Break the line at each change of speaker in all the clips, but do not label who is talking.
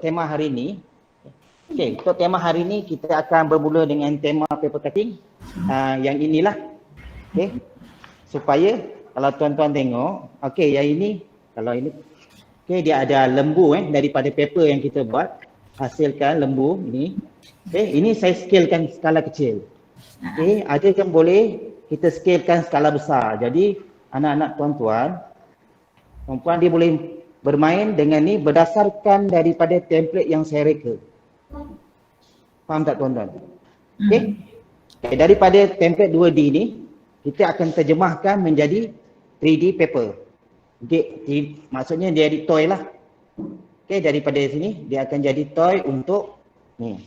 tema hari ini, untuk tema hari ini kita akan bermula dengan tema paper cutting yang inilah. Supaya kalau tuan-tuan tengok, yang ini, kalau ini, dia ada lembu daripada paper yang kita buat, hasilkan lembu ini. Ini saya scalekan skala kecil. Ada yang boleh kita scalekan skala besar. Jadi anak-anak tuan-tuan, dia boleh bermain dengan ni berdasarkan daripada template yang saya reka. Faham tak tuan-tuan? Daripada template 2D ni, kita akan terjemahkan menjadi 3D paper. Maksudnya dia jadi toy lah. Daripada sini dia akan jadi toy untuk ni.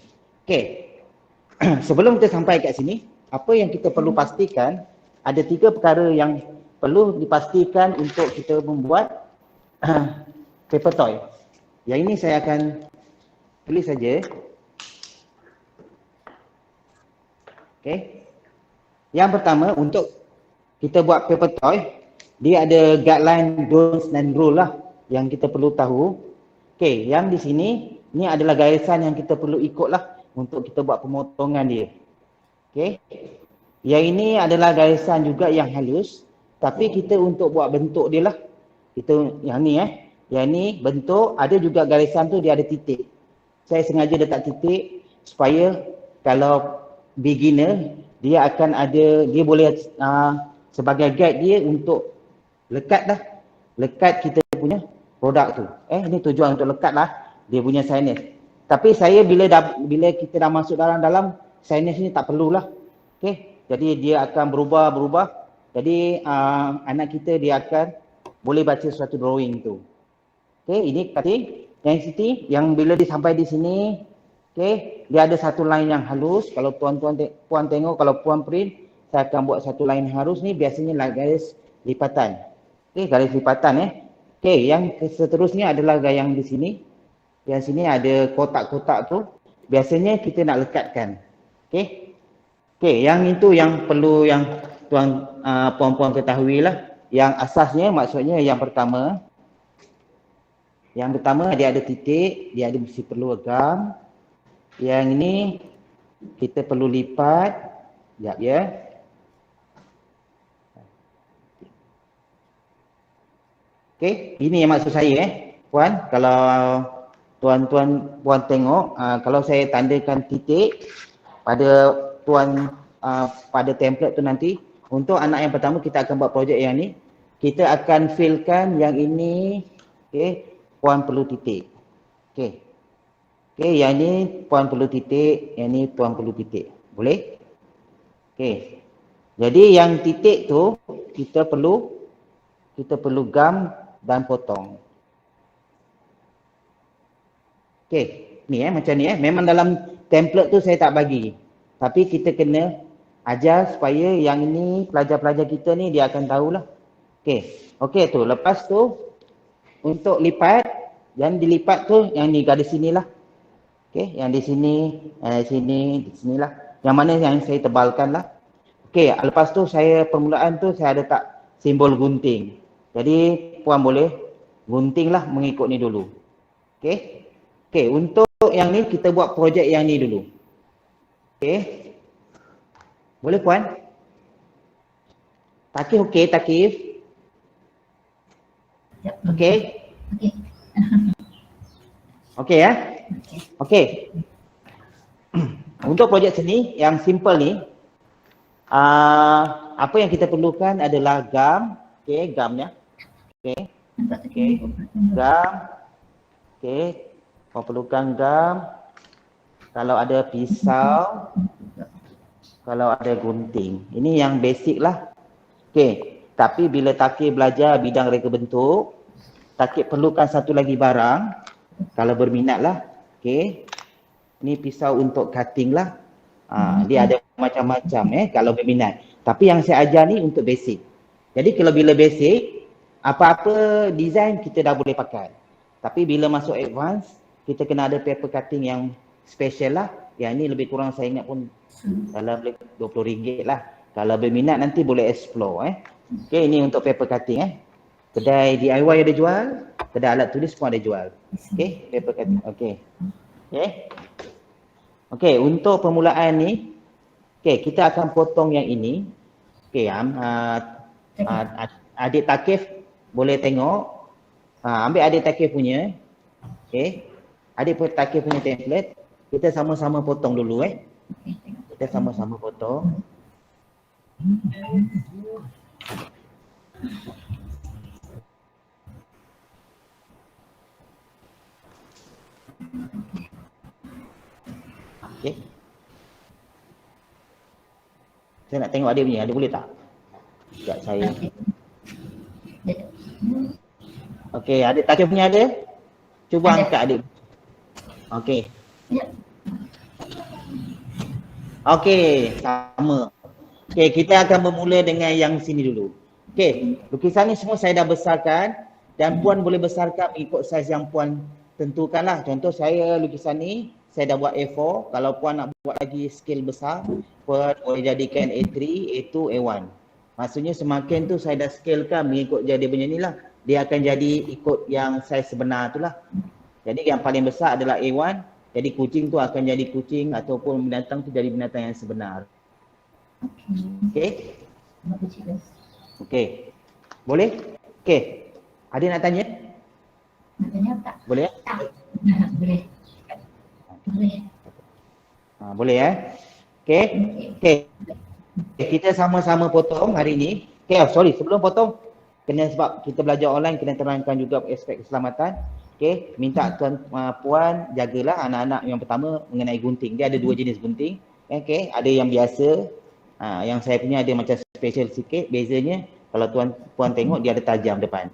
Sebelum kita sampai kat sini, apa yang kita perlu pastikan, ada 3 perkara yang perlu dipastikan untuk kita membuat paper toy. Yang ini saya akan tulis saja. Yang pertama, untuk kita buat paper toy, dia ada guideline, don'ts dan rule lah yang kita perlu tahu. Yang di sini, ni adalah garisan yang kita perlu ikut lah untuk kita buat pemotongan dia. Yang ini adalah garisan juga yang halus, tapi kita untuk buat bentuk dia lah. Kita yang ni yang ni bentuk, ada juga garisan tu dia ada titik. Saya sengaja letak titik supaya kalau beginner, dia akan ada, dia boleh sebagai guide dia untuk lekat kita punya produk tu. Ini tujuan untuk lekat lah dia punya signage. Tapi saya bila kita dah masuk dalam signage ni tak perlulah. Jadi dia akan berubah. Jadi anak kita dia akan boleh baca suatu drawing tu. Ini cutting density yang bila dia sampai di sini, dia ada satu line yang halus. Kalau puan tengok, kalau puan print, saya akan buat satu line halus ni, biasanya garis lipatan. Garis lipatan yang seterusnya adalah yang di sini. Yang sini ada kotak-kotak tu, biasanya kita nak lekatkan. Yang itu yang perlu yang puan-puan ketahui lah. Yang asasnya maksudnya yang pertama dia ada titik, dia ada mesti perlu gam. Yang ini kita perlu lipat. Sekejap ya. Ini yang maksud saya puan. Kalau puan tengok, kalau saya tandakan titik pada pada template tu nanti, untuk anak yang pertama kita akan buat projek yang ni, kita akan fillkan yang ini, puan perlu titik. Yang ni puan perlu titik, yang ni puan perlu titik. Boleh? Jadi yang titik tu kita perlu gam dan potong. Ni macam ni memang dalam template tu saya tak bagi. Tapi kita kena ajar supaya yang ini pelajar-pelajar kita ni dia akan tahulah. Tu. Lepas tu untuk lipat, yang dilipat tu yang ni garis sinilah. Yang di sini, di sinilah. Yang mana yang saya tebalkan lah. Lepas tu permulaan tu saya ada tak simbol gunting. Jadi puan boleh gunting lah mengikut ni dulu. Untuk yang ni kita buat projek yang ni dulu. Boleh puan? Takif Takif? Ya? Untuk projek seni yang simple ni, apa yang kita perlukan adalah gam. Gamnya. Gam. Kau perlukan gam. Kalau ada pisau, kalau ada gunting. Ini yang basic lah. Tapi bila Takif belajar bidang reka bentuk, Takif perlukan satu lagi barang. Kalau berminat lah. Ini pisau untuk cutting lah. Dia ada macam-macam kalau berminat. Tapi yang saya ajar ni untuk basic. Jadi kalau bila basic, apa-apa design kita dah boleh pakai. Tapi bila masuk advance, kita kena ada paper cutting yang special lah. Yang ni lebih kurang saya ingat pun dalam RM20 lah. Kalau berminat nanti boleh explore. Ini untuk paper cutting. Kedai DIY ada jual, kedai alat tulis pun ada jual. Okey, paper cutting. Okey. Okey, untuk permulaan ni, okey, kita akan potong yang ini. Okey, adik Takif boleh tengok. Ambil adik Takif punya. Okey. Adik Takif punya template. Kita sama-sama potong dulu Kita sama-sama potong. Okey. Saya nak tengok adik punya, adik boleh tak? Sekejap saya. Okey, adik Takif punya ada? Cuba angkat adik. Okey. Okey, sama. Okey, kita akan bermula dengan yang sini dulu. Okey, lukisan ni semua saya dah besarkan dan puan boleh besarkan mengikut saiz yang puan tentukanlah. Contoh saya lukisan ni saya dah buat A4. Kalau puan nak buat lagi scale besar, puan boleh jadikan A3, A2, A1. Maksudnya semakin tu saya dah scalekan mengikut jadi punya ni lah. Dia akan jadi ikut yang saiz sebenar tu lah. Jadi yang paling besar adalah A1. Jadi kucing tu akan jadi kucing ataupun binatang tu jadi binatang yang sebenar. Okey. Okey. Boleh? Okey. Ada nak tanya?
Nak tanya tak?
Boleh
Tak. Boleh. Boleh.
Boleh Okey. Okey. Kita sama-sama potong hari ni. Okey, sorry, sebelum potong kena sebab kita belajar online kena terangkan juga aspek keselamatan. Okey, minta tuan puan jagalah anak-anak yang pertama mengenai gunting. Dia ada 2 jenis gunting. Okey, ada yang biasa. Yang saya punya ada macam special sikit. Bezanya kalau tuan puan tengok dia ada tajam depan.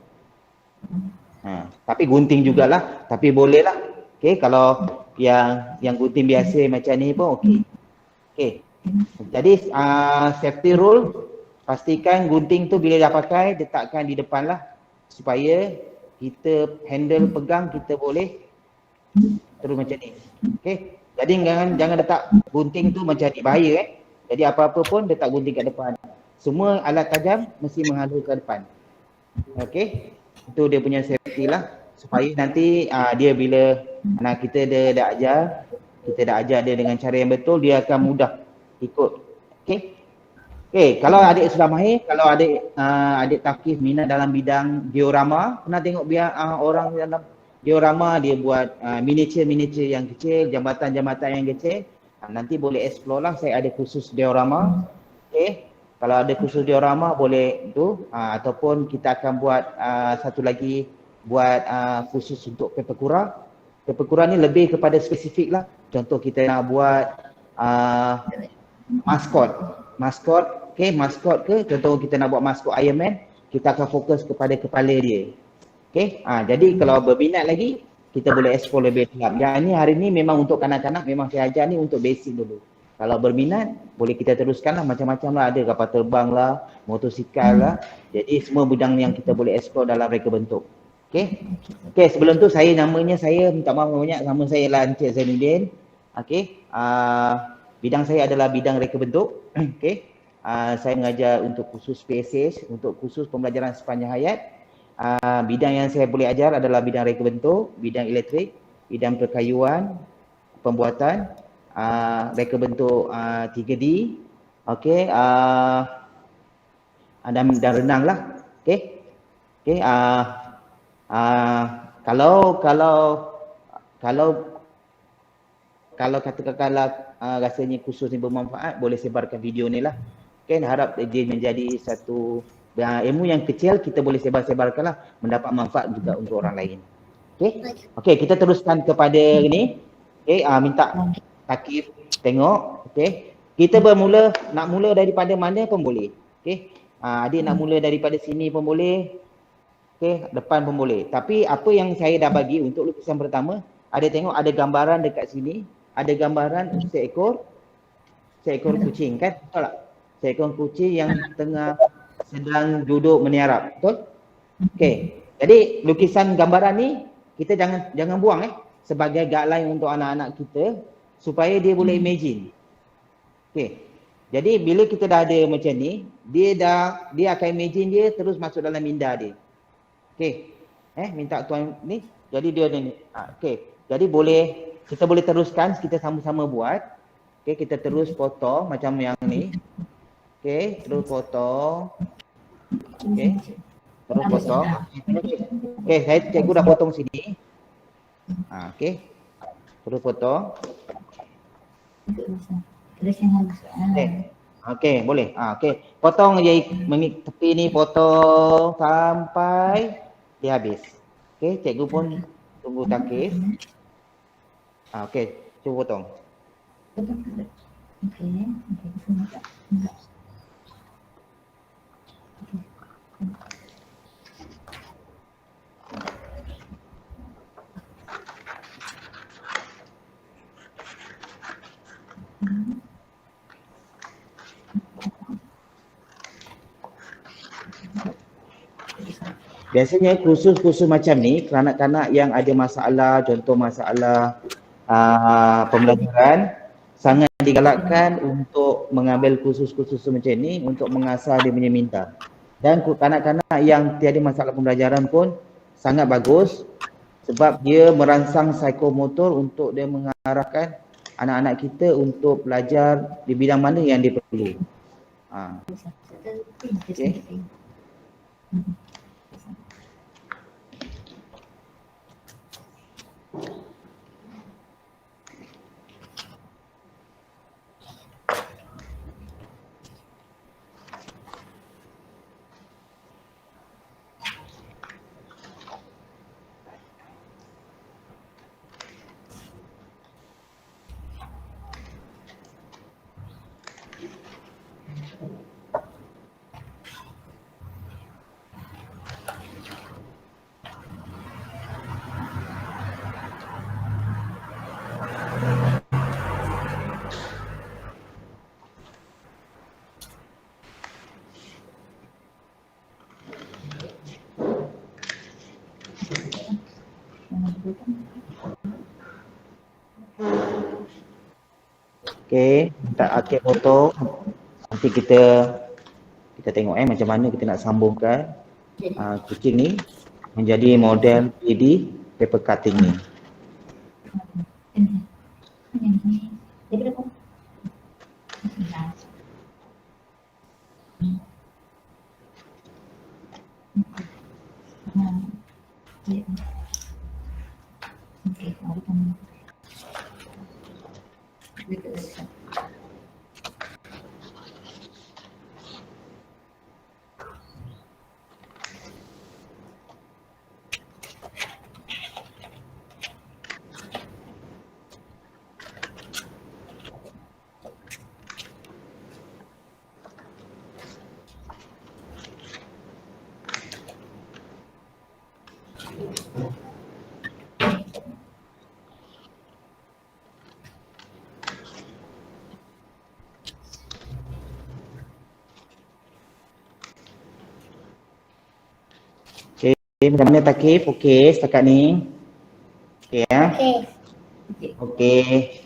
Tapi gunting jugalah. Tapi boleh lah. Okey, kalau yang gunting biasa macam ni pun okey. Okey. Jadi safety rule, pastikan gunting tu bila dah pakai letakkan di depan lah supaya kita handle pegang kita boleh terus macam ni. Okey. Jadi jangan letak gunting tu macam ni, bahaya Jadi apa-apa pun letak gunting kat depan. Semua alat tajam mesti menghadap ke depan. Okey. Itu dia punya safety lah supaya nanti dia bila anak kita dia dah ajar, kita dah ajar dia dengan cara yang betul, dia akan mudah ikut. Okey. Okey, kalau adik sudah mahir, kalau adik Takif minat dalam bidang diorama, pernah tengok orang dalam diorama dia buat miniature yang kecil, jambatan-jambatan yang kecil, nanti boleh explore lah, saya ada khusus diorama. Okey. Kalau ada khusus diorama boleh tu ataupun kita akan buat satu lagi buat khusus untuk paper kura. Paper kura ni lebih kepada spesifik lah. Contoh kita nak buat maskot, okey, maskot ke, contoh kita nak buat maskot Iron Man, kita akan fokus kepada kepala dia. Okey, jadi kalau berminat lagi, kita boleh explore lebih dalam. Yang ni hari ni memang untuk kanak-kanak, memang saya ajar ni untuk basic dulu. Kalau berminat, boleh kita teruskan lah, macam-macam lah, ada kapal terbang lah, motosikal lah. Jadi semua bidang yang kita boleh explore dalam reka bentuk. Okey, sebelum tu saya namanya saya minta maaf banyak, nama saya lah Encik Zainuddin. Okey, bidang saya adalah bidang reka bentuk. Okey. Saya mengajar untuk khusus PSH, untuk khusus pembelajaran sepanjang hayat. Bidang yang saya boleh ajar adalah bidang reka bentuk, bidang elektrik, bidang perkayuan, pembuatan, reka bentuk 3D. Okey, dan renang lah. Okey. Okey, kalau katakanlah rasanya khusus ni bermanfaat, boleh sebarkan video ni lah. Okay, harap dia menjadi satu ilmu yang kecil, kita boleh sebar-sebarkan lah, mendapat manfaat juga untuk orang lain. Okay, kita teruskan kepada ni. Okay, minta Takif tengok. Okay, kita nak mula daripada mana pun boleh. Okay, adik nak mula daripada sini pun boleh. Okay, depan pun boleh. Tapi apa yang saya dah bagi untuk lukisan pertama, ada tengok ada gambaran dekat sini. Ada gambaran seekor kucing kan? Betul tak? Seekor kucing yang tengah sedang duduk meniarap. Betul? Okey. Jadi lukisan gambaran ni kita jangan buang sebagai guideline untuk anak-anak kita supaya dia boleh imagine. Okey. Jadi bila kita dah ada macam ni, dia akan imagine dia terus masuk dalam minda dia. Okey. Minta tuan ni. Jadi dia ni. Okey. Jadi kita boleh teruskan, kita sama-sama buat. Okey, kita terus potong macam yang ni. Okey, terus potong. Okey. Terus potong. Okey, cikgu dah potong sini. Okey. Terus potong. Okey, boleh. Okey. Potong je tepi ni, potong sampai dia habis. Okey, cikgu pun tunggu takis. Okey, cuba potong. Biasanya kursus-kursus macam ni, kanak-kanak yang ada masalah, contoh masalah pembelajaran, sangat digalakkan untuk mengambil kursus-kursus macam ni untuk mengasah dia punya minda. Dan kanak-kanak yang tiada masalah pembelajaran pun sangat bagus sebab dia merangsang psikomotor untuk dia mengarahkan anak-anak kita untuk belajar di bidang mana yang dia perlu. Okay. Okey, minta akhir foto. Nanti kita tengok macam mana kita nak sambungkan kucing ni menjadi model 3D paper cutting ni. Okey, macam mana Takif? Okey, setakat ni. Okey ya. Okey.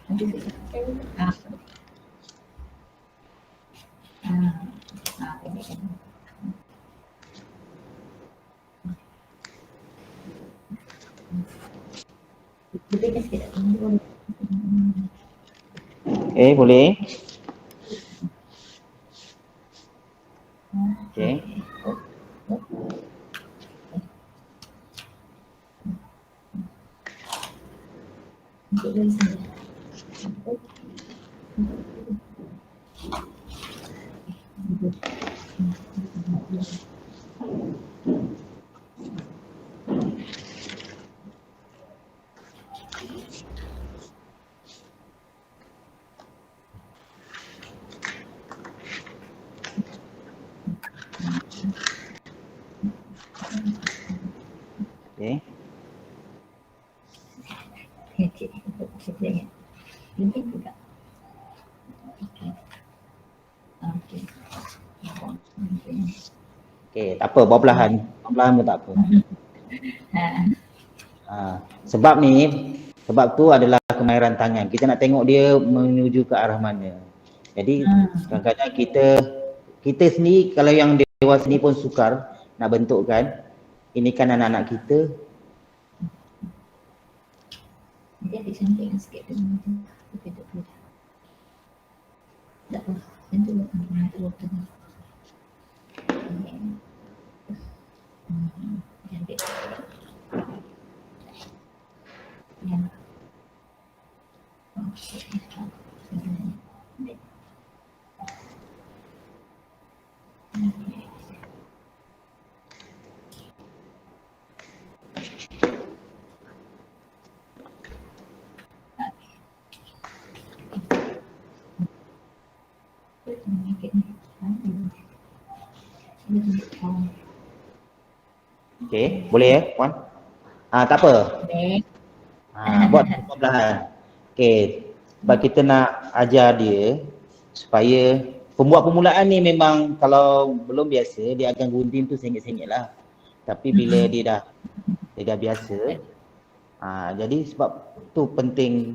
Nanti saya. Ah. Ini kan. Lebih sikit.
Boleh. Okey.
Untuk dari sana.
Okey.
Okey. Okey. Ini juga. Okey. Okey.
Okey, tak apa, buat perlahan. Buat perlahan pun tak apa. Sebab tu adalah kemahiran tangan. Kita nak tengok dia menuju ke arah mana. Jadi kadang-kadang kita sendiri, kalau yang dewasa ni pun sukar nak bentukkan, ini kan anak-anak kita.
Dia disamping sikit tu. Betul. Tak apa. Tentu waktu. Cantik. Ya.
Okey, boleh ya, Puan? Tak apa. Buat perlahan. Okey, sebab kita nak ajar dia supaya pembuat permulaan ni memang kalau belum biasa dia akan gunting tu sengit-sengit lah. Tapi bila dia dah biasa, jadi sebab tu penting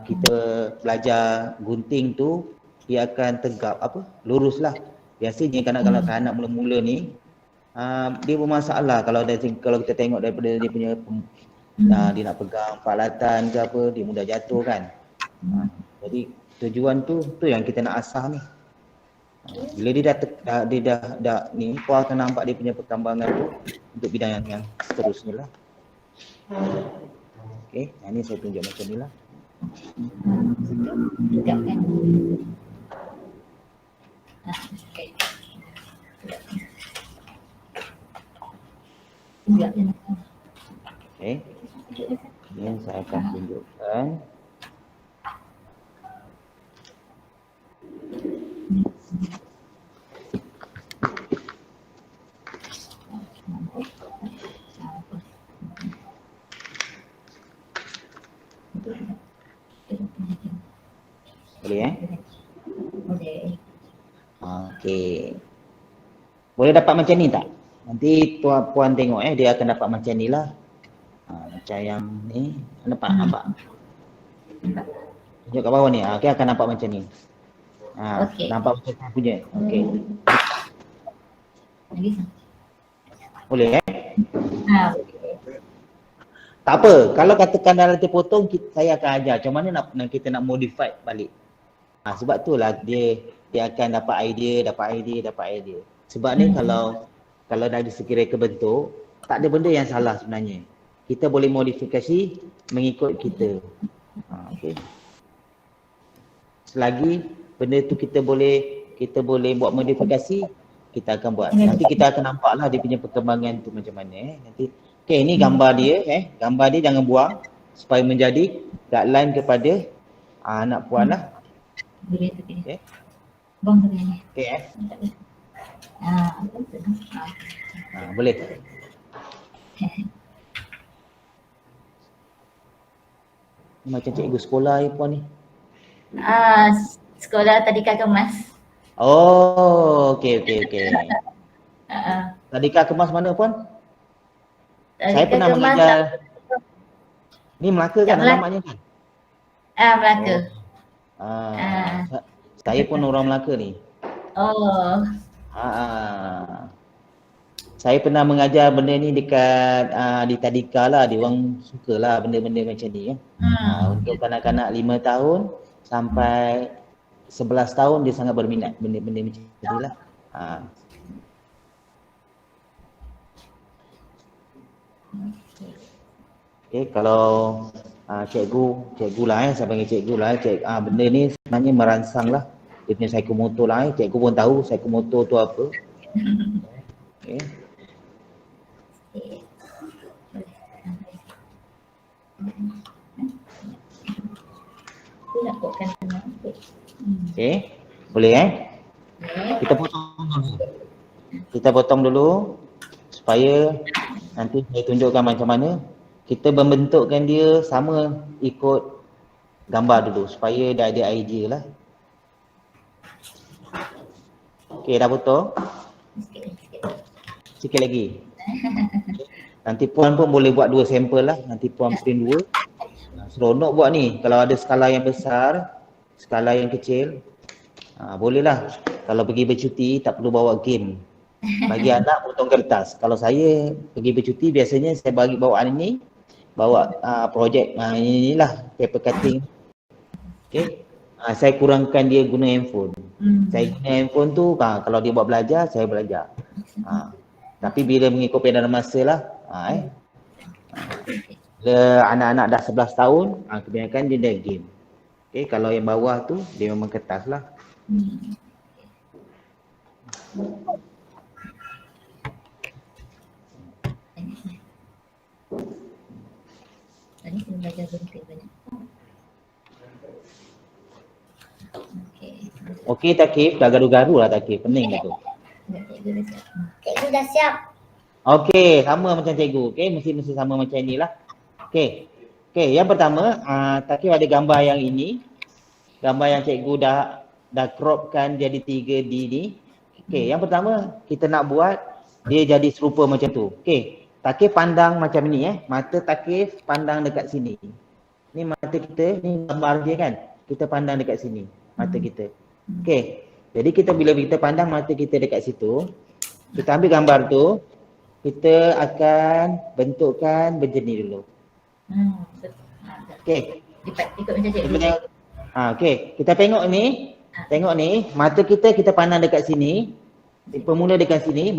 kita belajar gunting tu dia akan tegap lurus lah. Biasanya kanak-kanak mula-mula ni dia bermasalah kalau kita tengok daripada dia punya dia nak pegang peralatan ke apa, dia mudah jatuh kan. Jadi tujuan tu yang kita nak asah ni. Bila dia dah ni, kau akan nampak dia punya perkembangan tu untuk bidang yang seterusnya lah. Okey, ni saya tunjuk macam ni lah.
Tegapkan.
Okey. Ini saya akan tunjukkan. Boleh
Boleh.
Okey. Boleh dapat macam ni tak? Nanti puan tengok dia akan dapat macam ni lah. Macam yang ni. Nampak? Tunjuk kat bawah ni. Okey, akan nampak macam ni.
Okey.
Nampak macam saya punya. Okey.
Lagi.
Boleh
Boleh.
Tak apa. Kalau katakan dah nanti potong, saya akan ajar macam mana kita nak modify balik. Sebab tu lah dia akan dapat idea. Sebab ni kalau dari segi reka bentuk, tak ada benda yang salah sebenarnya. Kita boleh modifikasi mengikut kita. Okey. Selagi benda tu kita boleh buat modifikasi, kita akan buat. Nanti kita akan nampaklah dia punya perkembangan tu macam mana. Nanti okey, ni gambar dia Gambar dia jangan buang supaya menjadi guideline kepada anak puan lah.
Boleh tu.
Okey.
Bang tu ni.
Okey
Betul.
Boleh. Macam cikgu sekolah puan ni.
Sekolah Tadika Kemas.
Oh, okey. Tadika Kemas mana puan? Saya pernah mengajar. Ni Melaka kan alamatnya kan?
Melaka.
Saya pun orang Melaka ni.
Oh.
Saya pernah mengajar benda ni dekat di Tadika lah. Dia orang sukalah benda-benda macam ni ya. Untuk kanak-kanak 5 tahun sampai 11 tahun dia sangat berminat benda-benda macam ni lah. Okay, kalau cikgu lah saya panggil cikgu lah. Benda ni sebenarnya merangsang lah. Dia punya psikomotor lah. Cikgu pun tahu psikomotor tu apa. Okay. Okay, boleh Kita potong dulu supaya nanti saya tunjukkan macam mana kita membentukkan dia sama ikut gambar dulu supaya dah ada idea lah. Okay, dah potong? Sikit lagi. Nanti puan pun boleh buat 2 sampel lah. Nanti puan print 2. Seronok buat ni. Kalau ada skala yang besar, skala yang kecil, bolehlah. Kalau pergi bercuti tak perlu bawa game. Bagi anak potong kertas. Kalau saya pergi bercuti biasanya saya bagi bawaan ini, bawa projek inilah paper cutting. Okay. Saya kurangkan dia guna handphone. Saya guna handphone tu kalau dia buat belajar, saya belajar. Tapi bila mengikut peredaran masa lah. Bila anak-anak dah 11 tahun, kebanyakan dia dah game. Okay, kalau yang bawah tu dia memang kertas lah.
Tadi kena belajar bentuk banyak.
Okey Takif, dah garu-garu lah Takif, pening tu.
Cikgu dah siap.
Okey, sama macam cikgu. Okey, mesti sama macam inilah. Okey. Okey, yang pertama, Takif ada gambar yang ini. Gambar yang cikgu dah cropkan jadi 3D ni. Okey, yang pertama kita nak buat dia jadi serupa macam tu. Okey, Takif pandang macam ni Mata Takif pandang dekat sini. Ni mata kita, ni gambar dia kan. Kita pandang dekat sini, mata kita. Okey. Jadi bila kita pandang mata kita dekat situ, kita ambil gambar tu, kita akan bentukkan berjenis dulu. Okey.
Ikut macam cikgu.
Okey, kita tengok ni. Tengok ni, mata kita pandang dekat sini. Bermula dengan sini.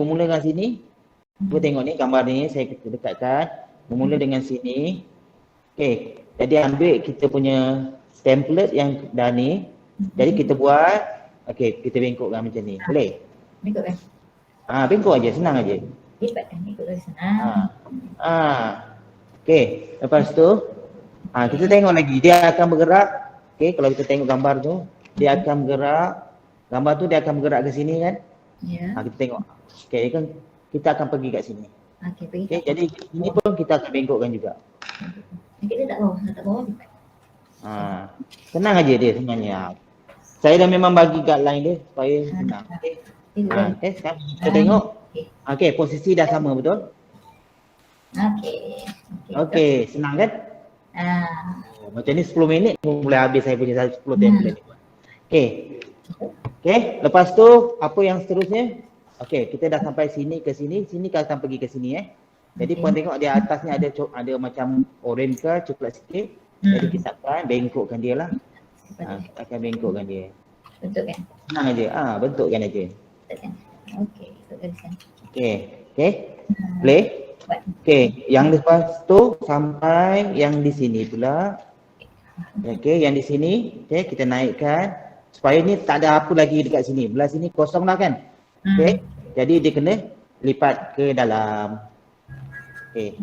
Cuba tengok ni gambar ni saya dekatkan. Bermula dengan sini. Okey, jadi ambil kita punya template yang dah ni. Jadi kita buat, okey, kita bengkokkan macam ni. Boleh?
Bengkokkan.
Bengkok aja, senang aja.
Lipatkan ikut dari senang.
Okey, lepas tu kita tengok lagi dia akan bergerak. Okey, kalau kita tengok gambar tu, dia akan bergerak. Gambar tu dia akan bergerak ke sini kan? Ya. Kita tengok. Okey, kan kita akan pergi kat sini. Okey, pergi. Okey, jadi ini pun kita akan bengkokkan juga.
Kita tak bawah lipat.
Senang aja dia sebenarnya. Saya dah memang bagi guideline dia supaya senang. Okey. Okey, sekarang kita tengok. Okey, posisi dah sama betul? Okey, senang kan? Macam ni 10 minit pun boleh habis saya punya 10 template. Okey. Okey, lepas tu apa yang seterusnya? Okey, kita dah sampai sini ke sini kita akan pergi ke sini Jadi puan tengok di atas ni ada macam orange ke coklat sikit. Jadi kita akan bengkokkan dia lah. Kita akan bengkokkan dia.
Bentukkan.
Senang aja. Bentukkan aja.
Bentukkan. Okey, bentukkan.
Okey. Play. Okey, yang lepas tu sampai yang di sini pula. Okey, yang di sini, okey, kita naikkan supaya ni tak ada apa lagi dekat sini. Belah sini kosong lah kan. Okey. Jadi dia kena lipat ke dalam. Okey.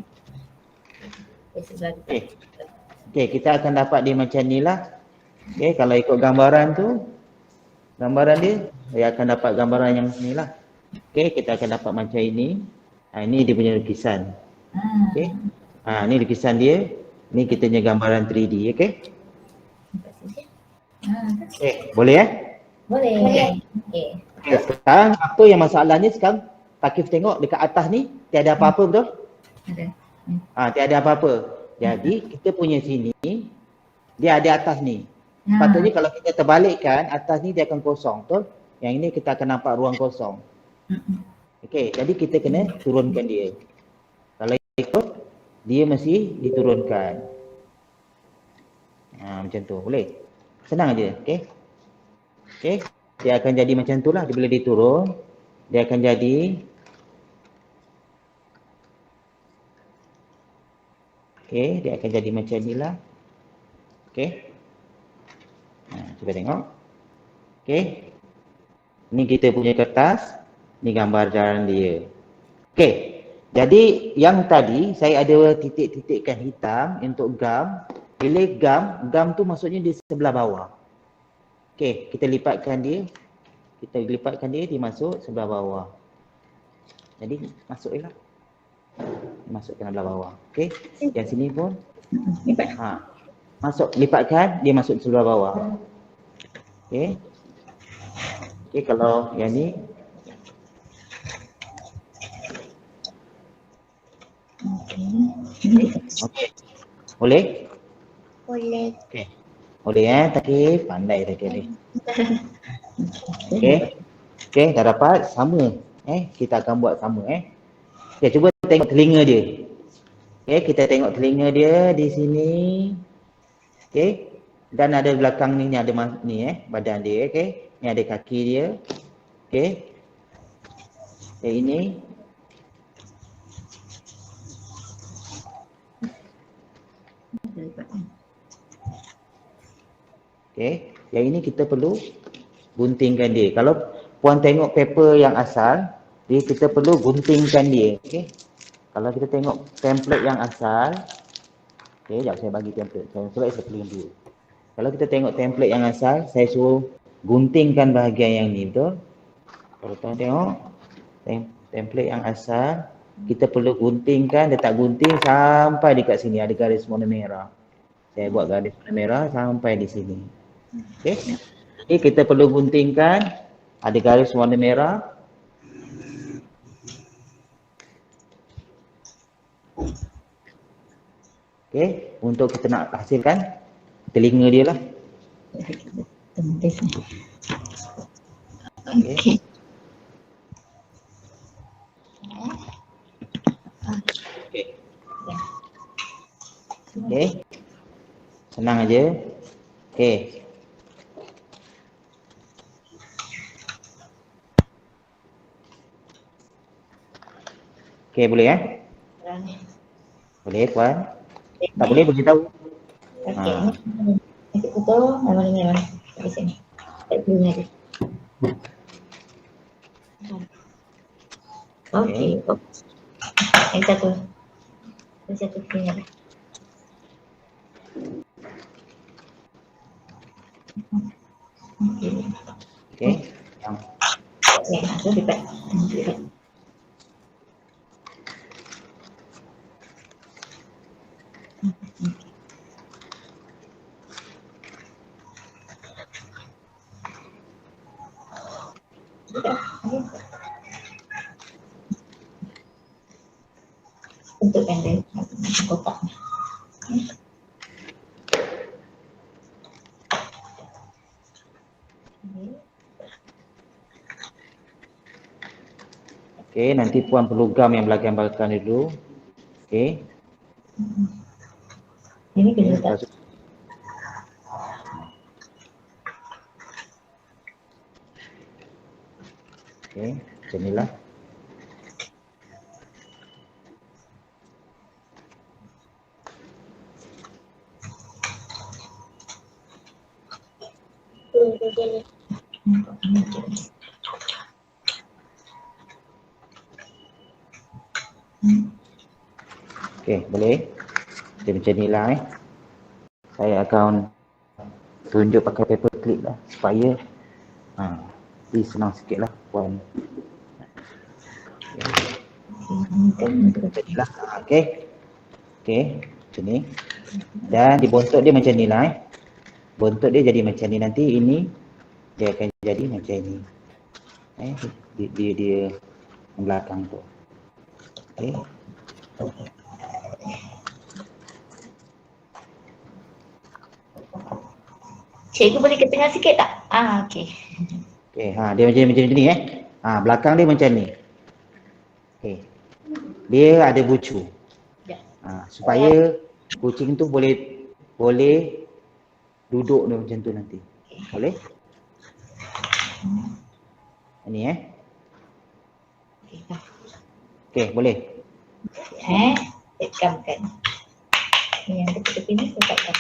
Okey, kita akan dapat dia macam ni lah. Okey, kalau ikut gambaran tu, gambaran dia akan dapat gambaran yang ni lah. Okey, kita akan dapat macam ini. Ini dia punya lukisan. Okey. Ni lukisan dia. Ni kita punya gambaran 3D, okey? Boleh
Boleh.
Okey. Sekarang apa yang masalahnya sekarang Takif tengok dekat atas ni tiada apa-apa betul?
Ada.
Tiada apa-apa. Jadi kita punya sini Dia ada atas ni. Patutnya kalau kita terbalikkan, atas ni dia akan kosong, betul? Yang ini kita akan nampak ruang kosong. Okey, jadi kita kena turunkan dia. Kalau ikut, dia mesti diturunkan. Macam tu, boleh? Senang aja, okey? Okey, dia akan jadi macam tu lah. Bila diturun, dia akan jadi okey, dia akan jadi macam ni lah. Okey. Cuba tengok. Okey. Ni kita punya kertas. Ni gambar jalan dia. Okey. Jadi yang tadi saya ada titik-titikkan hitam untuk gam. Bila gam tu maksudnya di sebelah bawah. Okey, kita lipatkan dia. Kita lipatkan dia, dia masuk sebelah bawah. Jadi masuk je lah. Masukkan sebelah bawah. Okey. Yang sini pun masuk, lipatkan, dia masuk sebelah bawah. Okey. Okey, kalau yang ni okey. Boleh?
Boleh.
Okey. Boleh Takif? Pandai Takif ni. Okey. Okey, dah dapat? Sama. Kita akan buat sama Okey, cuba tengok telinga dia. Okey, kita tengok telinga dia di sini. Okey. Dan ada belakang ni ada ni badan dia, okey. Ni ada kaki dia. Okey. Okey, ini. Okey, yang ini kita perlu guntingkan dia. Kalau puan tengok paper yang asal, dia kita perlu guntingkan dia, okey. Kalau kita tengok template yang asal, okey, jap saya bagi template. Saya clean dulu. Kalau kita tengok template yang asal, saya suruh guntingkan bahagian yang ni, betul? Kalau tuan tengok template yang asal, kita perlu guntingkan, letak gunting sampai dekat sini ada garis warna merah. Saya buat garis warna merah sampai di sini. Okey. Jadi kita perlu guntingkan, ada garis warna merah. Okey, untuk kita nak hasilkan telinga dia lah. Okey. Okey. Okey. Senang aja. Okey. Okey, boleh Boleh puan? Tak boleh beritahu.
Okey. Nanti foto warna merah di sini. Tak punya dia. Okey. Yang satu. Yang satu punya.
Okey. Yang
Aku lipat. Untuk pendek kotak.
okey, nanti puan perlu gam yang belakang-belakang dulu. Okey.
Ini kita letak.
Okey, macam inilah. Okey, boleh. Dia macam ni lah Saya akan tunjuk pakai paper clip lah supaya jadi senang sikit lah puan. Macam ni lah. Okey. Okey, macam ni. Dan di bontot dia macam ni lah Bontot dia jadi macam ni. Nanti ini dia akan jadi macam ni. Dia belakang tu. Okey.
Cikgu boleh ke tengah sikit tak? Okey.
Okey, dia macam ni belakang dia macam ni. Okey. Dia ada bucu.
Ya.
Supaya kucing tu boleh duduk dia macam tu nanti. Boleh? Ini
Okey, dah.
Okey, boleh.
Tekankan. Ini yang tepi-tepi ni tekankan.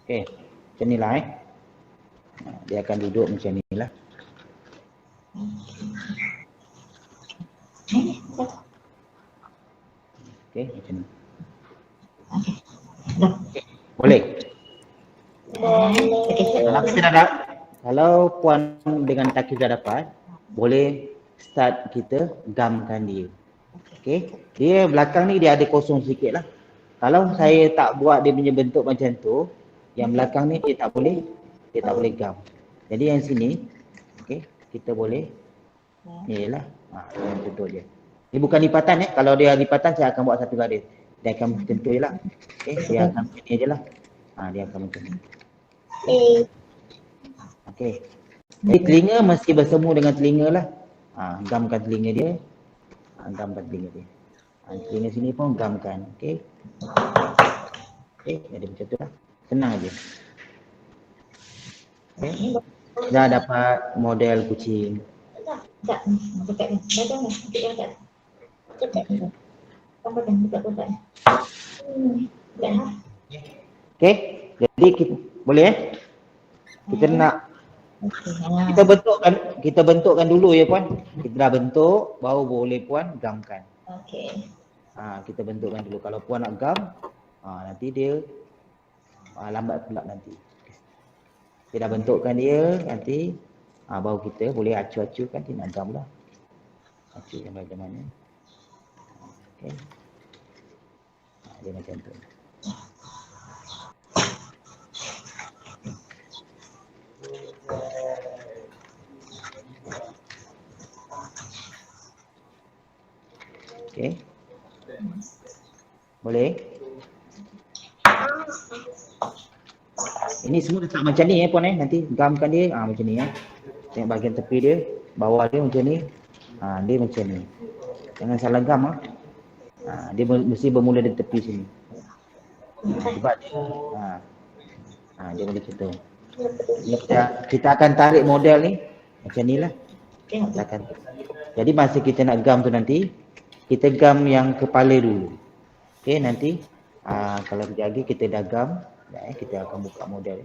Okey, macam ni lah dia akan duduk macam ni lah. Okey, macam ni. Boleh. Kalau kita dah dapat, kalau puan dengan Taki dah dapat, boleh start kita gamkan dia. Okey, dia belakang ni dia ada kosong sikit lah. Kalau saya tak buat dia punya bentuk macam tu, yang belakang ni dia tak boleh gam. Jadi yang sini, okey, kita boleh ni lah. Yang betul dia. Ini bukan lipatan kalau dia lipatan saya akan buat satu garis. Dia akan tentu je lah. Okey, dia akan macam ni je lah. Dia akan macam ni. Okey. Jadi telinga mesti bersemu dengan telinga lah. Gamkan telinga dia. Gamkan telinga dia. Telinga sini pun gamkan. Okey. Okey, jadi macam tu lah. Senang aja. Okey. Dah dapat model kucing.
Tak, dekat ni. Dah dah. Dekat ni. Tambah dah dekat kotak ni. Dah.
Okey. Jadi kita boleh kita nak kita bentukkan dulu ya puan. Kita dah bentuk, baru boleh puan gamkan.
Okey.
Kita bentukkan dulu. Kalau puan nak gam, nanti dia lambat pula nanti. Kita dah bentukkan dia, nanti baru kita boleh acu-acukan dia nak gam lah. Acu yang macam mana. Okey. Dia macam tu. Okey. Boleh? Ini semua letak macam ni puan nanti gamkan dia macam ni Tengok bahagian tepi dia, bawah dia macam ni. Dia macam ni. Jangan salah gam dia mesti bermula dari tepi sini. Sebab dia dia boleh macam tu. Kita akan tarik model ni macam ni lah. Jadi masa kita nak gam tu nanti, kita gam yang kepala dulu. Okey, nanti kalau kejap lagi kita dah gam, kita akan buka model.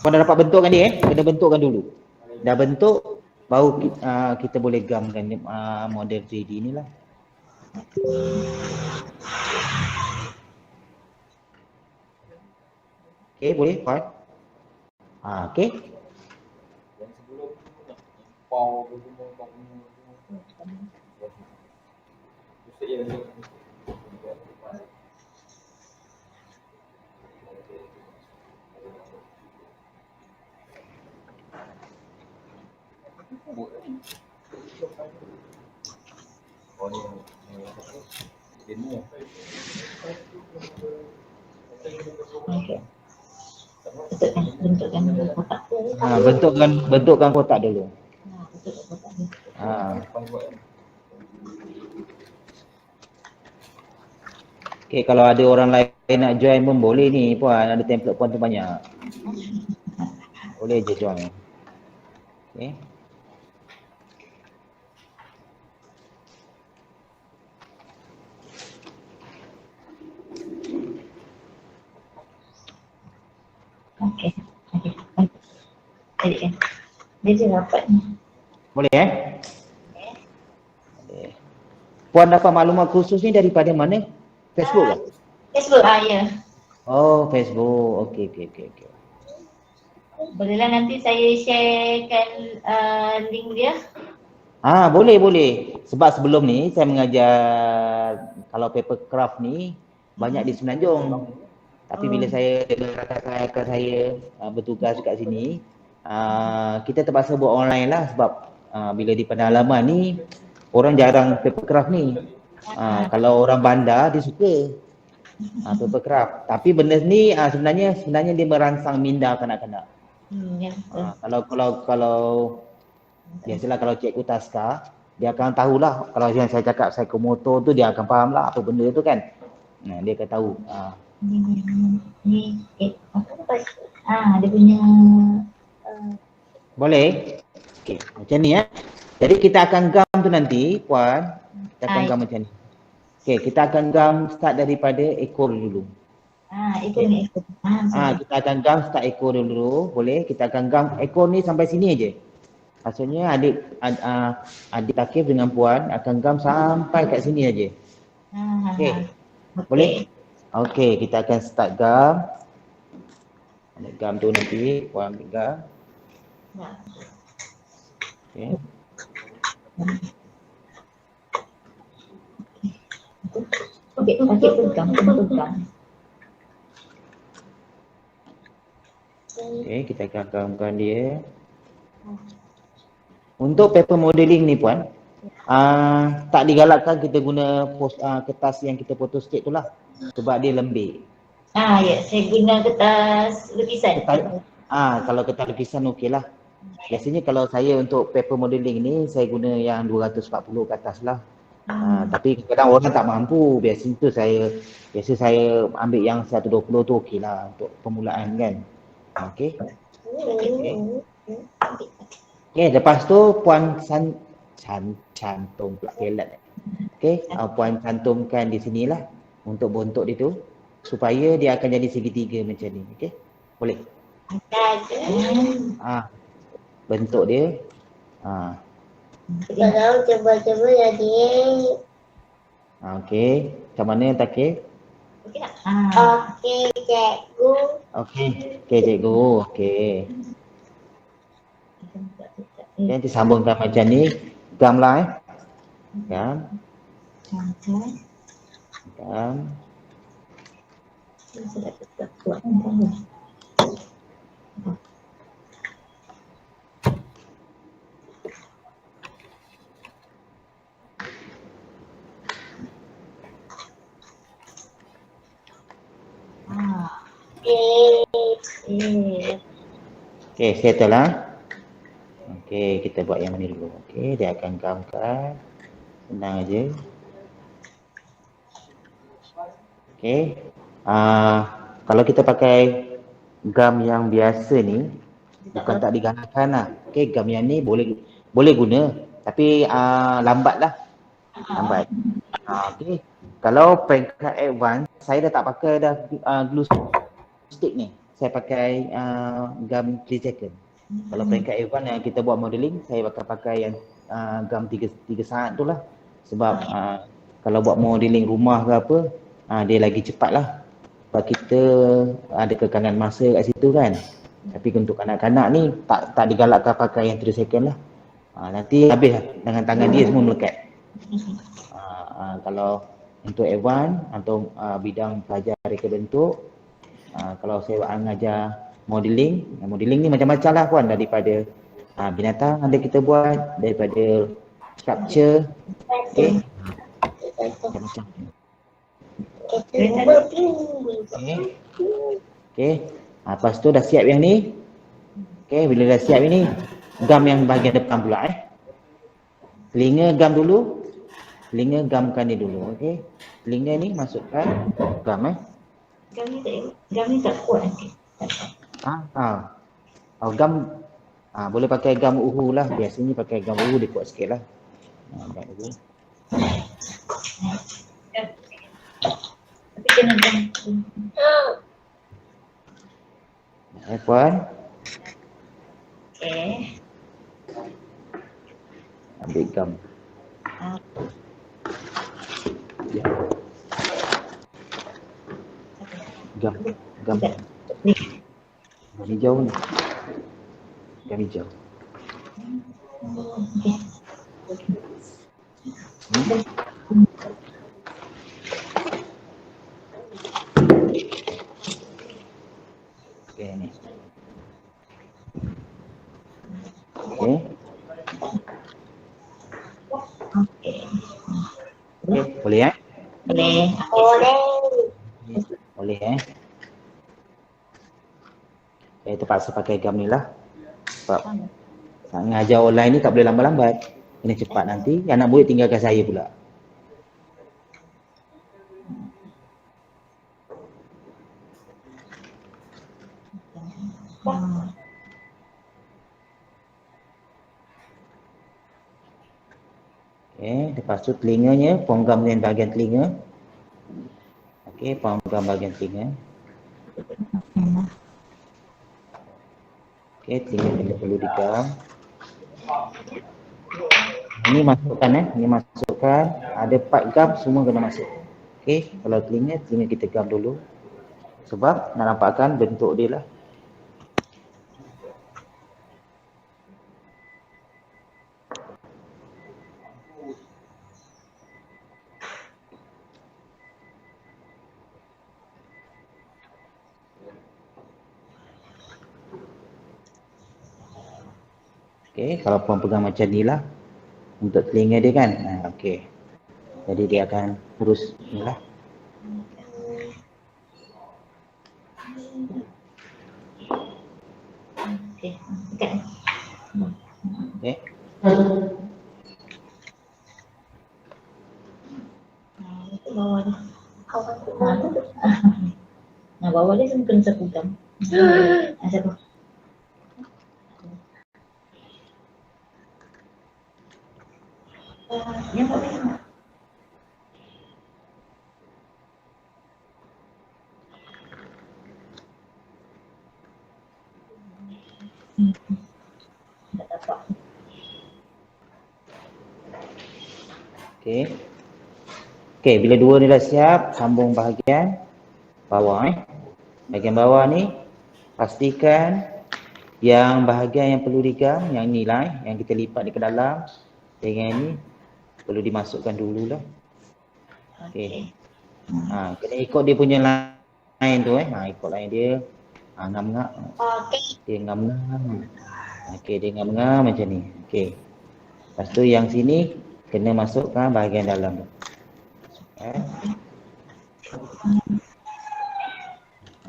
Kau dah dapat bentukkan dia kena bentukkan dulu. Dah bentuk, baru kita boleh gamkan model 3D ni lah. Okey, boleh Puan? Okey. Bentukkan kotak dulu. Okey, kalau ada orang lain nak join pun boleh ni Puan, ada template Puan tu banyak. Boleh je join. Okey.
Okey. Okey. Dia je dapat ni.
Boleh Boleh. Puan dapat maklumat khusus ni daripada mana? Facebook ke?
Facebook, ya.
Oh, Facebook. Okey.
Bolehlah nanti saya sharekan link dia.
Boleh. Sebab sebelum ni saya mengajar kalau paper craft ni banyak di Semenanjung. Tapi bila saya dengan rakan saya bertugas kat sini, kita terpaksa buat online lah sebab bila di pedalaman ni orang jarang paper craft ni. Kalau orang bandar dia suka paper craft. Tapi benda ni sebenarnya dia merangsang minda kanak-kanak.
Ya.
Kalau biasalah kalau cikgu taska, dia akan tahulah kalau yang saya cakap psikomotor tu dia akan faham lah apa benda tu kan. Dia akan tahu.
Ni dia punya
Boleh? Okey, macam ni Jadi kita akan gam tu nanti, Puan. Kita akan gam macam ni. Okey, kita akan gam start daripada ekor dulu.
ekor ni ekor.
Kita akan gam start ekor dulu, boleh? Kita akan gam ekor ni sampai sini aja. Maksudnya adik Takif dengan Puan akan gam sampai kat sini aja. Okey. Boleh? Okey, kita akan start gam. Gam tu nanti Puan ambil gam. Okey.
Pegang.
Okey, kita akan gamkan dia. Untuk paper modeling ni Puan, tak digalakkan kita guna kertas yang kita photostat tu lah. Sebab dia lembik.
Ya, saya guna kertas lukisan.
Kalau kertas lukisan okey lah. Biasanya kalau saya untuk paper modeling ni, saya guna yang 240 ke atas lah. Tapi kadang orang tak mampu. Biasa saya ambil yang 120 tu okey lah untuk permulaan kan. Okey. Okey, lepas tu Puan cantum pula pelat. Okey, Puan cantumkan di sinilah untuk bentuk dia tu supaya dia akan jadi segitiga macam ni. Okey. Boleh? Bentuk dia.
Kalau cuba-cuba jadi.
Okey. Macam mana Takif?
Okey tak?
Okey, cikgu.
Okey, cikgu. Okey. Nanti sambungkan macam ni. Gam lah Gam. Okey, settle lah. Okey, kita buat yang ni dulu. Okey, dia akan gamkan. Senang aja. Okey. Kalau kita pakai gam yang biasa ni, bukan tak digalakkan lah. Okey, gam yang ni boleh guna. Tapi lambat lah. Lambat. Okey. Kalau peringkat advance, saya dah tak pakai dah glue stick ni. Saya pakai gam 3 second. Kalau peringkat advance yang kita buat modeling, saya akan pakai yang gam 3 saat tu lah. Sebab kalau buat modeling rumah ke apa, dia lagi cepat lah. Sebab kita ada kekangan masa kat situ kan. Tapi untuk kanak-kanak ni tak digalakkan pakai yang 3 second lah. Nanti habis lah dengan tangan dia semua melekat. Kalau untuk advance atau bidang pelajar reka bentuk, kalau saya mengajar modeling ni macam-macam lah Puan, daripada binatang ada kita buat, daripada sculpture. Okey. Macam-macam. Okey. Lepas tu dah siap yang ni. Okey, bila dah siap ini, gam yang bahagian depan pula Telinga gam dulu. Telinga gamkan dia dulu, okey. Telinga ni masukkan gam
Gam ni tak kuat nanti.
Gam boleh pakai gam uhu lah. Biasanya pakai gam uhu dia kuat sikit lah. Gam uhu.
Tapi kena gam.
Puan.
Okey.
Ambil gam. Ya. Gam. Gam. Gam hijau ni. Gam hijau. Okey ni. Okey.
Okey.
Okey, boleh eh?
Boleh.
Boleh.
Boleh eh. Saya terpaksa pakai gam ni lah. Sebab ngajar online ni tak boleh lambat-lambat. Kena cepat nanti. Anak murid tinggalkan saya pula. Okey, lepas tu telinganya, ponggam dengan bahagian telinga. Okey, ponggam bahagian telinga. Okey, telinga kita perlu digam. Ini masukkan ini masukkan. Ada 4 gam semua kena masuk. Okey, kalau telinga kita gam dulu. Sebab nak nampakkan bentuk dia lah. Okey, kalau puan pegang macam ni lah untuk telinga dia kan. Okey. Jadi dia akan urus ni lah.
Okey. Dekat.
Okey.
Itu bawah dia.
Kawan tu.
Nah, bawah dia semua kena sapu gam. Sapu. Yang boleh. Tak dapat.
Okey. Okey, bila dua ni dah siap, sambung bahagian bawah Bahagian bawah ni pastikan yang bahagian yang perlu digam, yang ni lah yang kita lipat dia ke dalam. Dengan ni perlu dimasukkan dululah. Okey. Kena ikut dia punya line tu ikut line dia. Ngam-ngam.
Okey.
Dia ngam-ngam. Okey, dia ngam-ngam macam ni. Okey. Lepas tu yang sini kena masukkan bahagian dalam tu.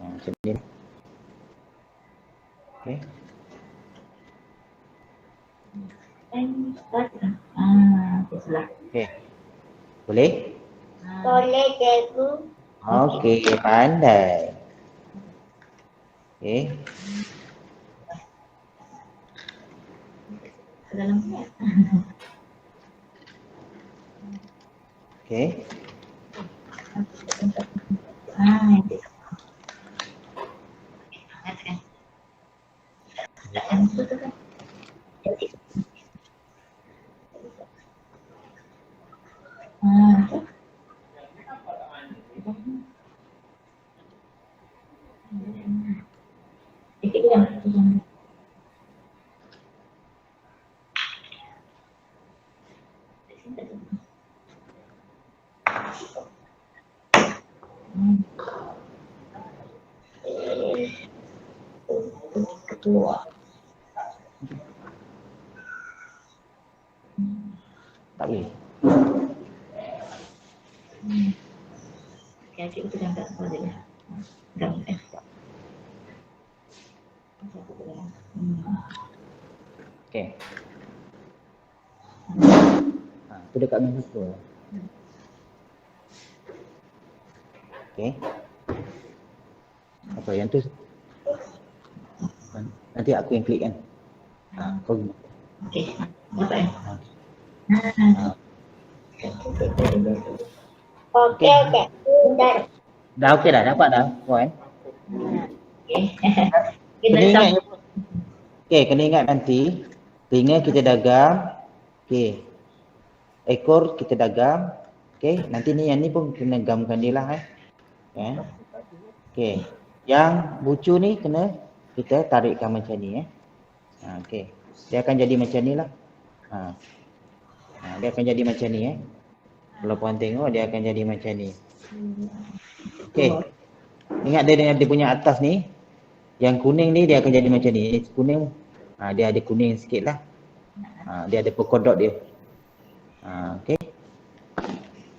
Macam ni. Okey. Okey. Boleh?
Boleh cikgu.
Okey, pandai. Okey.
Dalam
Okey.
Ketua.
Tak boleh.
Okay, adik tu dah tak apa dia. Gam
Okey. Tu dekat dengan satu. Okey. Apa yang tu? Nanti aku yang klik kan. Kau gini.
okey. Dapat
Okey cikgu.
Dah okey dah, dapat dah puan.
okey.
Kena ingat kena ingat nanti telinga kita dah gam. Okey. Ekor kita dah gam. Okey, nanti ni yang ni pun kena gamkan dia lah ya. Okey. Yang bucu ni kena kita tarikkan macam ni okey. Dia akan jadi macam ni lah. Dia akan jadi macam ni Kalau puan tengok dia akan jadi macam ni. Okey. Ingat dia punya atas ni. Yang kuning ni dia akan jadi macam ni. Kuning dia ada kuning sikit lah. Dia ada polka dia. Okey.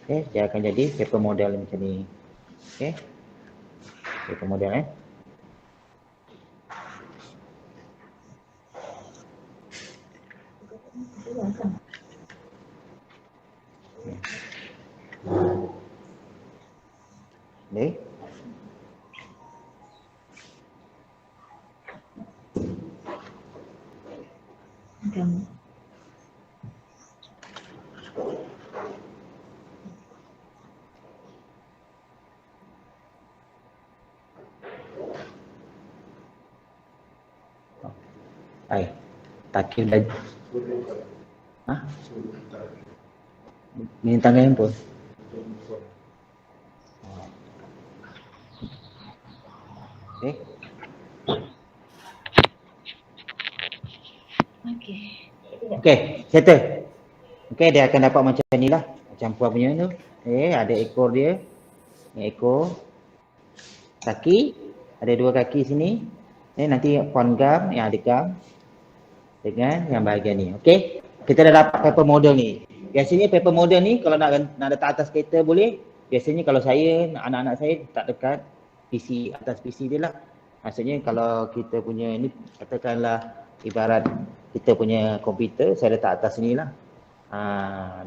Okey, dia akan jadi paper model macam ni. Okey. Paper model Boleh? Takil dah. Ni tangan handphone. Okey. Okey, settle. Okey, dia akan dapat macam ni lah. Macam puan punya tu. Ada ekor dia. Ni ekor. Kaki. Ada dua kaki sini. Nanti puan gam, yang ada gam. Dengan yang bahagian ni. Okey. Kita dah dapat paper model ni. Biasanya paper model ni kalau nak letak atas kereta boleh. Biasanya kalau saya, anak-anak saya tak dekat PC, atas PC dia lah. Maksudnya kalau kita punya ni, katakanlah ibarat kita punya komputer, saya letak atas ni lah.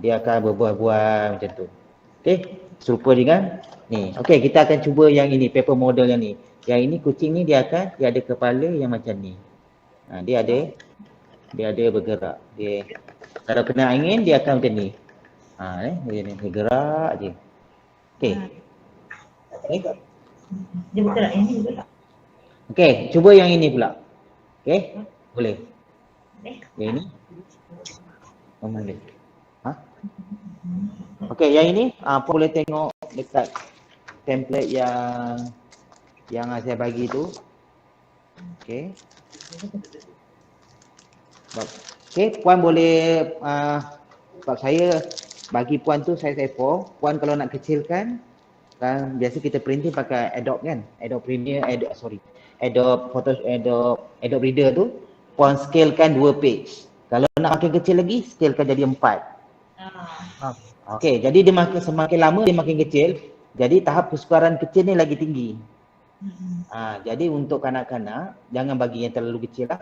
Dia akan berbuah-buah macam tu. Okey, serupa dengan ni. Okey, kita akan cuba yang ini, paper model yang ni. Yang ini kucing ni dia ada kepala yang macam ni. Dia ada bergerak. Dia kalau kena angin dia akan macam ni. Dia gerak je. Okey.
Dia bergerak yang ni bergerak.
Okey, cuba yang ini pula. Okey? Boleh. Yang ini. Boleh. Okey, yang ini boleh tengok dekat template yang saya bagi tu. Okey. Okey, puan boleh sebab saya bagi puan tu size A4. Puan kalau nak kecilkan kan biasa kita printing pakai Adobe kan? Adobe Premiere, Adobe Reader tu puan scalekan 2 page. Kalau nak makin kecil lagi, scalekan jadi 4. Okey, jadi dia semakin lama dia makin kecil. Jadi tahap kesukaran kecil ni lagi tinggi. Jadi untuk kanak-kanak jangan bagi yang terlalu kecil lah.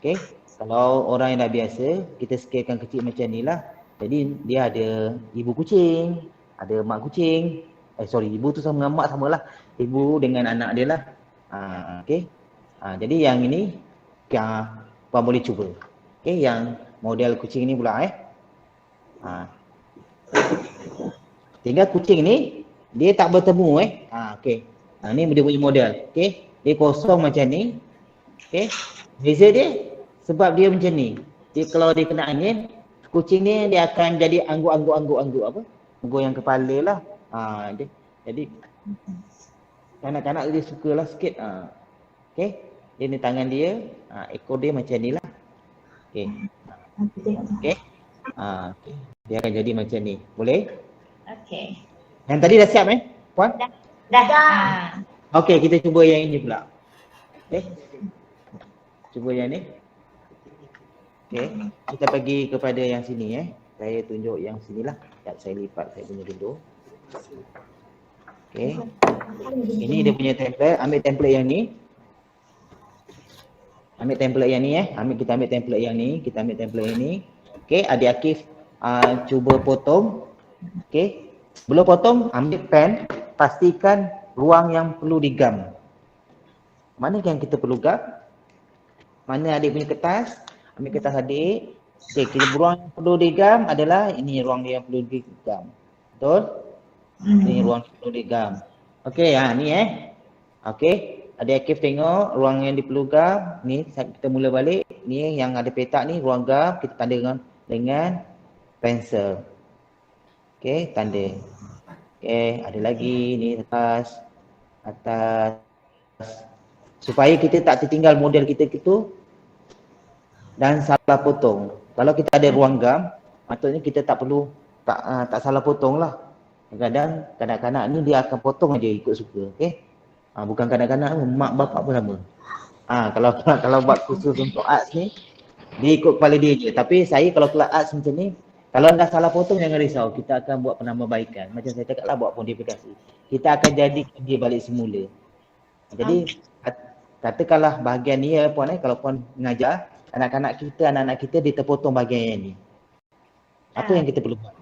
Okey. Kalau orang yang dah biasa, kita scalekan kecil macam ni lah. Jadi dia ada ibu kucing, ada mak kucing. Ibu tu sama dengan mak samalah. Ibu dengan anak dia lah. Okey. Jadi yang ini puan boleh cuba. Okey, yang model kucing ni pula tinggal kucing ni dia tak bertemu okey. Ni dia punya model. Okey. Dia kosong macam ni. Okey. Beza dia sebab dia macam ni. Dia kalau dia kena angin, kucing ni dia akan jadi angguk apa? Angguk yang kepala lah. Jadi kanak-kanak dia sukalah sikit. Okey. Dia ni tangan dia, ekor dia macam ni lah. Okey. Okey. Okay. Dia akan jadi macam ni. Boleh?
Okey.
Yang tadi dah siap puan?
Dah.
Okey, kita cuba yang ini pula. Okey. Cuba yang ni. Okey. Kita pergi kepada yang sini Saya tunjuk yang sinilah. Sekejap saya lipat saya punya dulu. Okey. Ini dia punya template. Ambil template yang ni. Ambil template yang ni Kita ambil template yang ni. Kita ambil template yang ni. Okey, adik Akif cuba potong. Okey. Sebelum potong, ambil pen, pastikan ruang yang perlu digam. Mana yang kita perlu gam? Mana adik punya kertas? Ambil kertas adik. Okey, ruang yang perlu digam adalah ini ruang dia yang perlu digam. Betul? Ini ruang yang perlu digam. Okey, ni Okey, adik Akif tengok ruang yang diperlu gam. Ni kita mula balik. Ni yang ada petak ni ruang gam, kita tanda dengan pensel. Okey, tanda. Okey, ada lagi ni atas. Supaya kita tak tertinggal model kita itu dan salah potong. Kalau kita ada ruang gam, patutnya kita tak perlu tak salah potong lah. Kadang-kadang kanak-kanak ni dia akan potong aja ikut suka, okey. Bukan kanak-kanak, mak bapak pun sama. Kalau buat khusus untuk arts ni, dia ikut kepala dia je. Tapi saya kalau kelas arts macam ni, kalau dah salah potong jangan risau. Kita akan buat penambahbaikan. Macam saya cakap lah, buat modifikasi. Kita akan jadikan dia balik semula. Jadi katakanlah bahagian ni ya puan, kalau puan mengajar anak-anak kita dia terpotong bahagian yang ni. Apa yang kita perlu buat?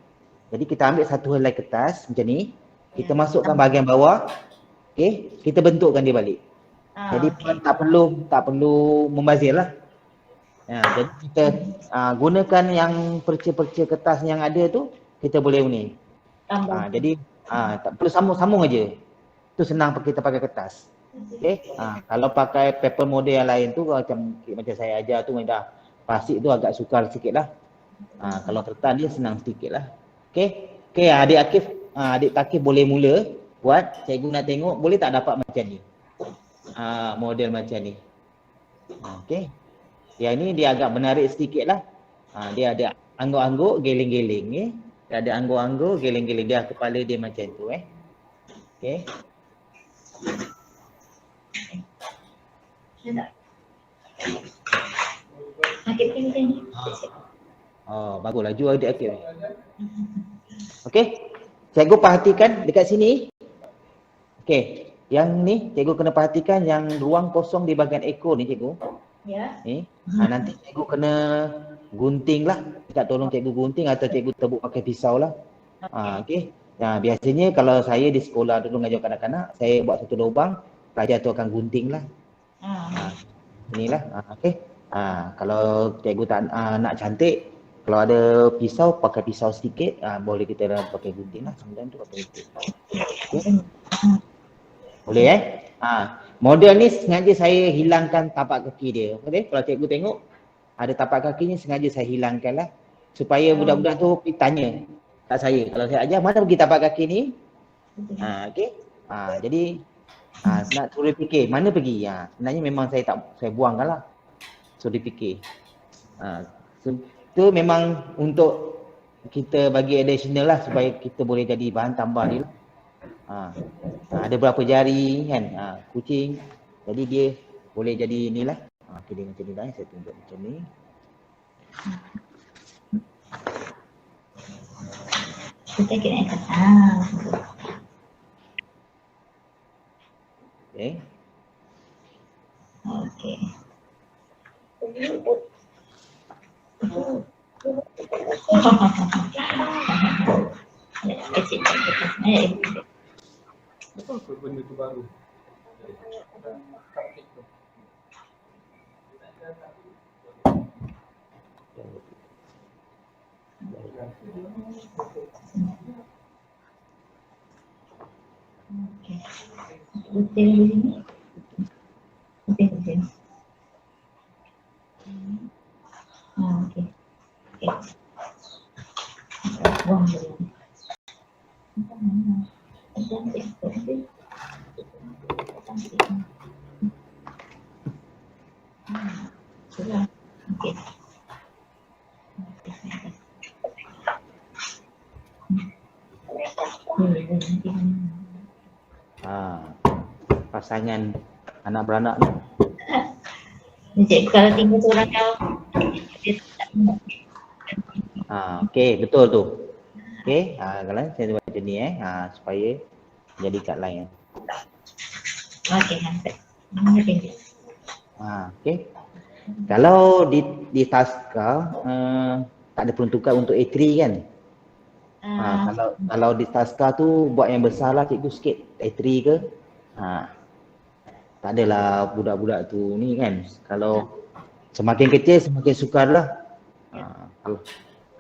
Jadi kita ambil satu helai kertas macam ni, kita masukkan bahagian bawah, okey, kita bentukkan dia balik. Jadi puan tak perlu membazir lah. Jadi kita gunakan yang perca-perca kertas yang ada tu, kita boleh ni. Jadi tak perlu sambung aja. Tu senang kita pakai kertas. Okey. Kalau pakai paper model yang lain tu macam saya ajar tu dah plastik tu agak sukar sikitlah. Kalau kertas dia senang sikitlah. Okey, adik Takif boleh mula buat. Cikgu nak tengok boleh tak dapat macam ni. Model macam ni. Okey. Yang ni dia agak menarik sikitlah. Dia ada angguk-angguk, geling-geling ni. Dia ada angguk-angguk, geling-geling, dia kepala dia macam tu Okey. Bagus laju adik Akif. Okey. Cikgu perhatikan dekat sini. Okey. Yang ni cikgu kena perhatikan yang ruang kosong di bahagian ekor ni cikgu.
Ya.
Nanti cikgu kena gunting lah. Minta tolong cikgu gunting atau cikgu tebuk pakai pisau lah. Okey. Biasanya kalau saya di sekolah dulu mengajar kanak-kanak, saya buat satu lubang, pelajar tu akan gunting lah. Inilah. Okey. Kalau cikgu tak nak cantik, kalau ada pisau, pakai pisau sedikit, boleh kita pakai gunting lah. Kemudian tu pakai gunting. Okay. Boleh model ni sengaja saya hilangkan tapak kaki dia. Okey, kalau cikgu tengok ada tapak kaki ni sengaja saya hilangkan lah. Supaya budak-budak tu tanya kat saya. Kalau saya ajar, mana pergi tapak kaki ni? Okey. Jadi nak suruh fikir, mana pergi? Sebenarnya memang saya buangkan lah. Suruh fikir. Itu memang untuk kita bagi additional lah supaya kita boleh jadi bahan tambah ni lah. Ada berapa jari kan, kucing, jadi dia boleh jadi inilah. Dia macam ni lah, saya tunjuk macam ni.
Kita kena Okey.
Apa benda tu baru?
Okey. Betul di sini. Betul. Okey. Buang dulu. Okey.
Pasangan anak beranak ni.
Cikgu kalau tinggal seorang kau.
Okey, betul tu. Okey, kalau saya buat macam ni supaya jadi kat lain.
Okey, nampak.
Okey. Kalau di taska tak ada peruntukan untuk A3 kan? Kalau di taska tu buat yang besar lah cikgu sikit, A3 ke? Tak adalah budak-budak tu ni kan. Kalau semakin kecil semakin sukar lah.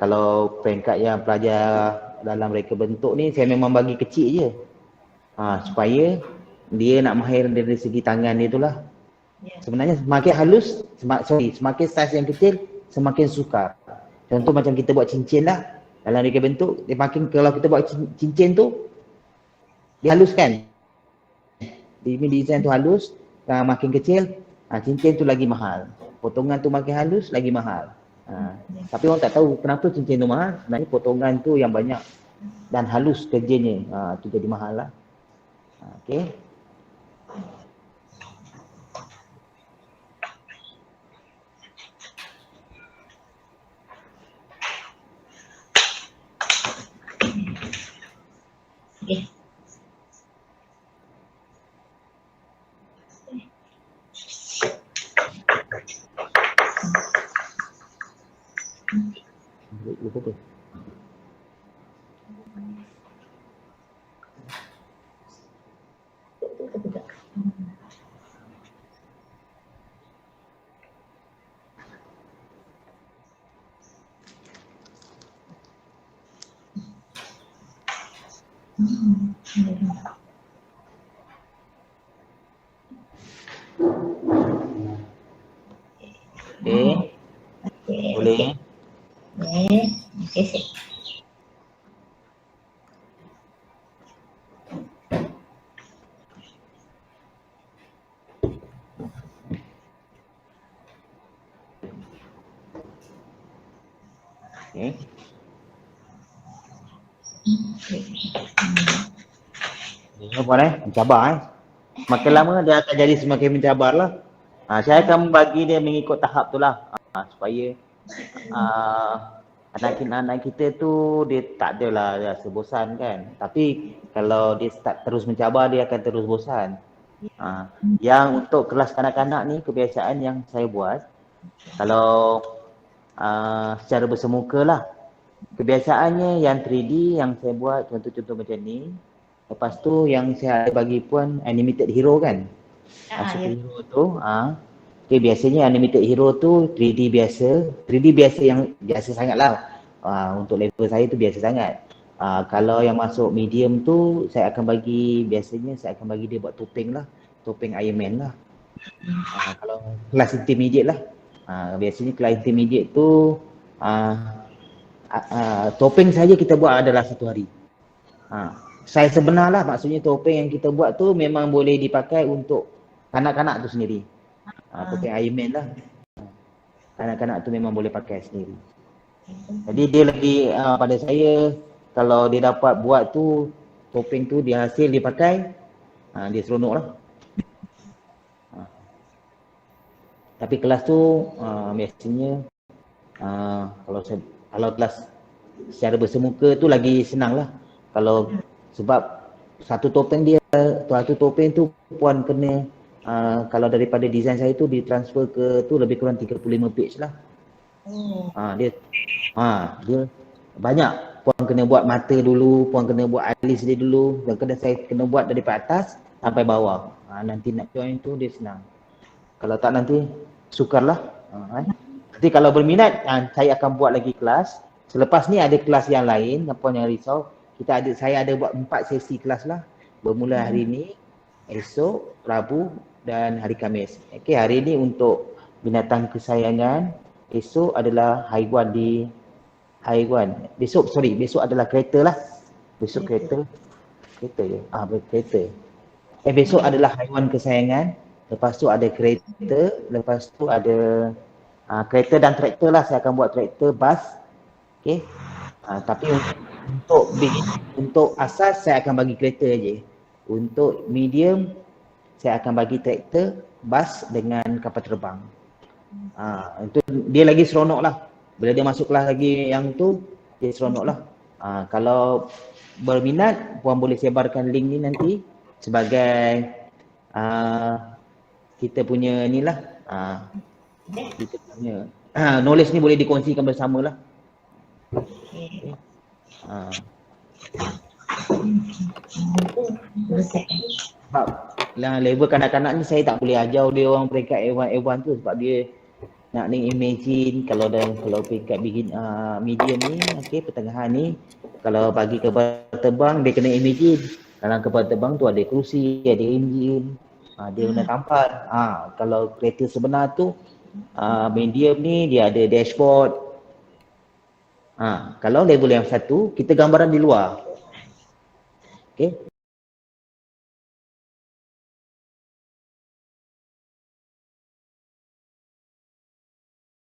Kalau peringkat yang pelajar dalam reka bentuk ni saya memang bagi kecil je. Supaya dia nak mahir dari segi tangan dia tu lah. Sebenarnya semakin halus, semakin saiz yang kecil semakin sukar. Contoh macam kita buat cincin lah. Dalam rangka bentuk, dia makin kalau kita buat cincin tu, dia haluskan. Dia design tu halus, makin kecil, cincin tu lagi mahal. Potongan tu makin halus, lagi mahal. Tapi orang tak tahu kenapa cincin tu mahal. Sebenarnya potongan tu yang banyak dan halus kerjanya. Tu jadi mahal lah. Okay.
Okay.
Lupa tu. Okay. Boleh.
Okay, sip.
Okay. Puan mencabar Makin lama dia akan jadi semakin mencabar lah. Saya akan bagi dia mengikut tahap tu lah. Supaya anak kita tu dia tak adalah rasa bosan kan. Tapi kalau dia start terus mencabar, dia akan terus bosan. Yang untuk kelas kanak-kanak ni kebiasaan yang saya buat, kalau secara bersemuka lah, kebiasaannya yang 3D yang saya buat contoh-contoh macam ni. Lepas tu yang saya ada bagi puan animated hero kan. Superhero tu, okay, biasanya animated hero tu 3D biasa. 3D biasa yang biasa sangat lah. Untuk level saya tu biasa sangat. Kalau yang masuk medium tu, saya akan bagi, biasanya saya akan bagi dia buat topeng lah. Topeng Iron Man lah. Kalau kelas intermediate lah. Biasanya kelas intermediate tu, topeng saja kita buat adalah 1 hari. Saya sebenar lah, maksudnya topeng yang kita buat tu memang boleh dipakai untuk kanak-kanak tu sendiri. Topeng Iron Man lah. Kanak-kanak tu memang boleh pakai sendiri. Jadi dia lagi pada saya, kalau dia dapat buat tu, topeng tu dia hasil dia pakai, dia seronok lah. Tapi kelas tu biasanya kalau kelas secara bersemuka tu lagi senang lah. Kalau sebab satu topeng tu puan kena kalau daripada design saya tu ditransfer ke tu lebih kurang 35 page lah. Dia banyak. Puan kena buat mata dulu, puan kena buat alis dia dulu, dan saya kena buat daripada atas sampai bawah. Nanti nak join tu dia senang. Kalau tak nanti sukarlah. Nanti kalau berminat, saya akan buat lagi kelas. Selepas ni ada kelas yang lain, puan jangan risau. Saya ada buat 4 sesi kelas lah. Bermula hari ni, esok, Rabu dan hari Khamis. Okay, hari ni untuk binatang kesayangan. Esok adalah haiwan besok adalah kereta lah. Besok kereta je. Kereta. Besok adalah haiwan kesayangan. Lepas tu ada kereta. Lepas tu ada kereta dan traktor lah. Saya akan buat traktor, bas. Okay. Tapi untuk asas saya akan bagi kereta je. Untuk medium saya akan bagi traktor, bas dengan kapal terbang. Itu dia lagi seronok lah. Bila dia masuk kelas lagi yang tu, dia seronok lah. Kalau berminat, puan boleh sebarkan link ni nanti sebagai kita punya ni lah. Kita punya knowledge ni boleh dikongsikan bersama lah. Okay. Sebab level kanak-kanak ni saya tak boleh ajar dia orang peringkat A1 tu sebab dia nak ni imagine kalau peringkat medium ni, okey, pertengahan ni kalau bagi kapal terbang dia kena imagine. Dalam kapal terbang tu ada kerusi, ada enjin, dia guna kapal. Kalau kereta sebenar tu medium ni dia ada dashboard. Kalau label yang satu, kita gambaran di luar. Okey.